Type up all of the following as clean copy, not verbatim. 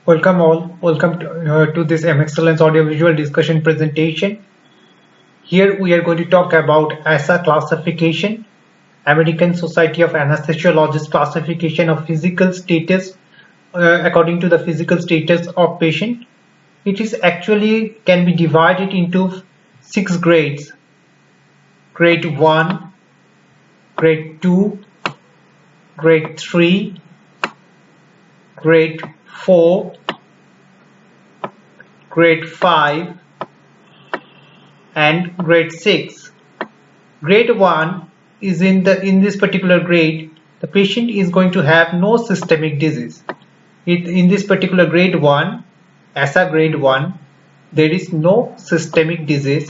Welcome all. Welcome to this AimExcellence audiovisual discussion presentation. Here we are going to talk about ASA classification, American Society of Anesthesiologists classification of physical status according to the physical status of patient. It is actually can be divided into 6 grades. Grade 1, grade 2, grade 3, grade 4, grade 5 and grade 6. Grade 1 is in this particular grade the patient is going to have no systemic disease. In this particular grade 1, ASA grade 1, there is no systemic disease.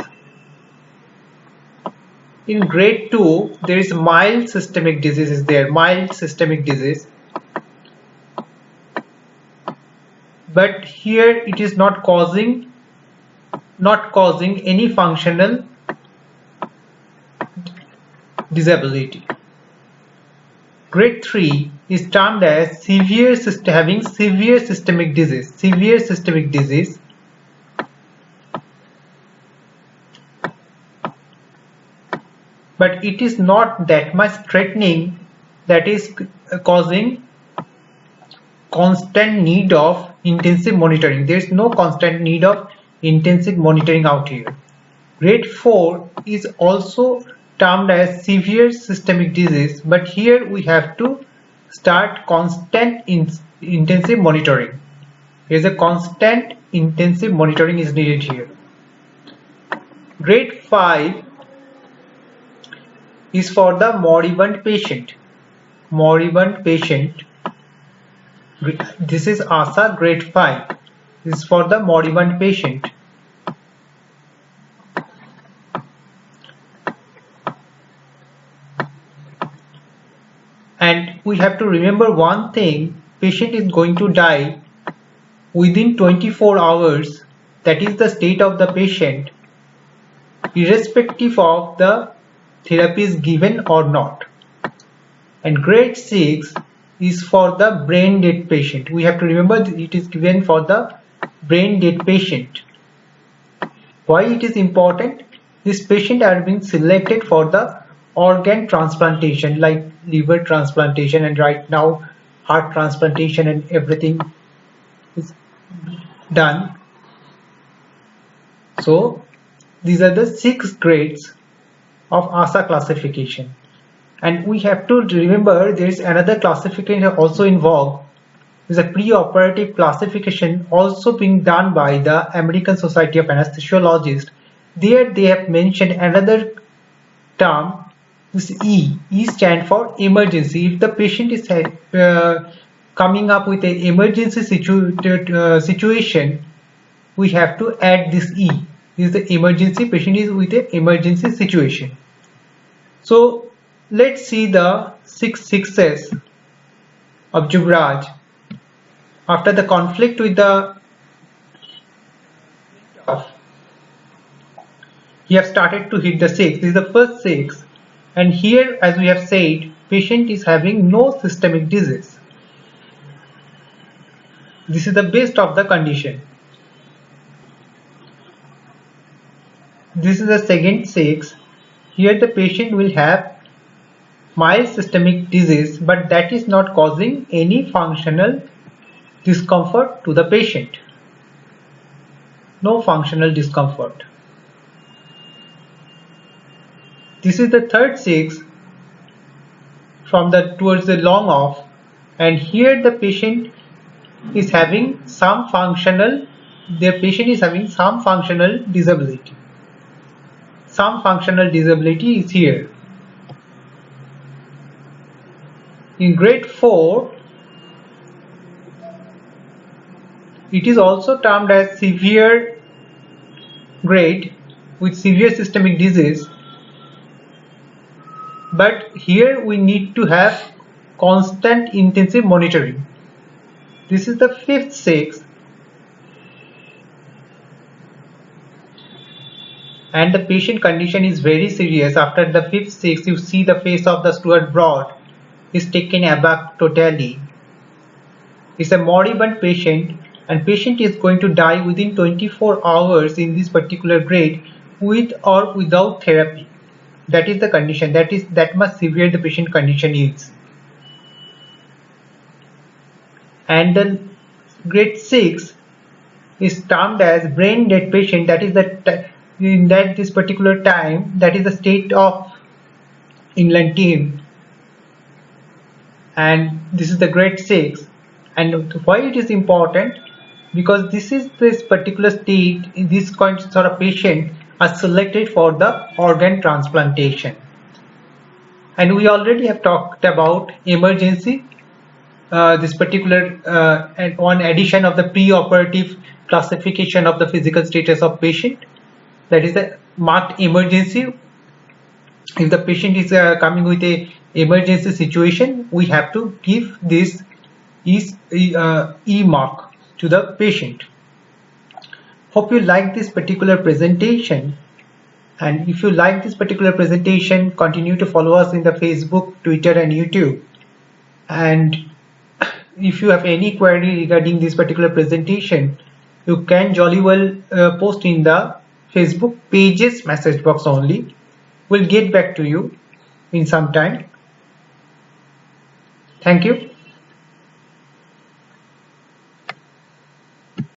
In grade 2 there is mild systemic disease but here it is not causing any functional disability. Grade 3 is termed as having severe systemic disease, but it is not that much threatening that is causing constant need of intensive monitoring. There is no constant need of intensive monitoring out here. Grade 4 is also termed as severe systemic disease, but here we have to start constant intensive monitoring. There is a constant intensive monitoring is needed here. Grade 5 is for the moribund patient. This is ASA grade 5. This is for the moribund patient. And we have to remember one thing, patient is going to die within 24 hours. That is the state of the patient, irrespective of the therapy is given or not. And grade 6 is for the brain dead patient. We have to remember it is given for the brain dead patient. Why it is important? This patient are being selected for the organ transplantation like liver transplantation, and right now heart transplantation and everything is done. So these are the 6 grades of ASA classification. And we have to remember there is another classification also involved. There is a pre-operative classification also being done by the American Society of Anesthesiologists. There they have mentioned another term, this E. E stands for emergency. If the patient is coming up with an emergency situation, we have to add this E. This is the emergency, patient is with an emergency situation. So let's see the 6 sixes of Jubraj. After the conflict with the he have started to hit the 6. This is the first 6, and here as we have said, patient is having no systemic disease. This is the best of the condition. This is the second 6. Here the patient will have mild systemic disease, but that is not causing any functional discomfort to the patient. No functional discomfort. This is the third 6 from the towards the long off, and here the patient is having some functional disability. Some functional disability is here. In grade 4, it is also termed as severe grade with severe systemic disease, but here we need to have constant intensive monitoring. This is the 5th 6, and the patient condition is very serious. After the 5th 6, you see the face of the Stuart Broad is taken aback totally. It's a moribund patient and patient is going to die within 24 hours in this particular grade with or without therapy. That is the condition. That is that much severe the patient condition is. And then grade 6 is termed as brain dead patient. That is in that this particular time, that is the state of England team, and this is the grade 6. And why it is important? Because this particular state, this kind sort of patient are selected for the organ transplantation. And we already have talked about emergency, this particular and one addition of the pre-operative classification of the physical status of patient, that is the marked emergency. If the patient is coming with a emergency situation, we have to give this E mark to the patient. Hope you like this particular presentation, and if you like this particular presentation, continue to follow us in the Facebook, Twitter and YouTube. And if you have any query regarding this particular presentation, you can jolly well post in the Facebook pages message box only. We'll get back to you in some time. Thank you.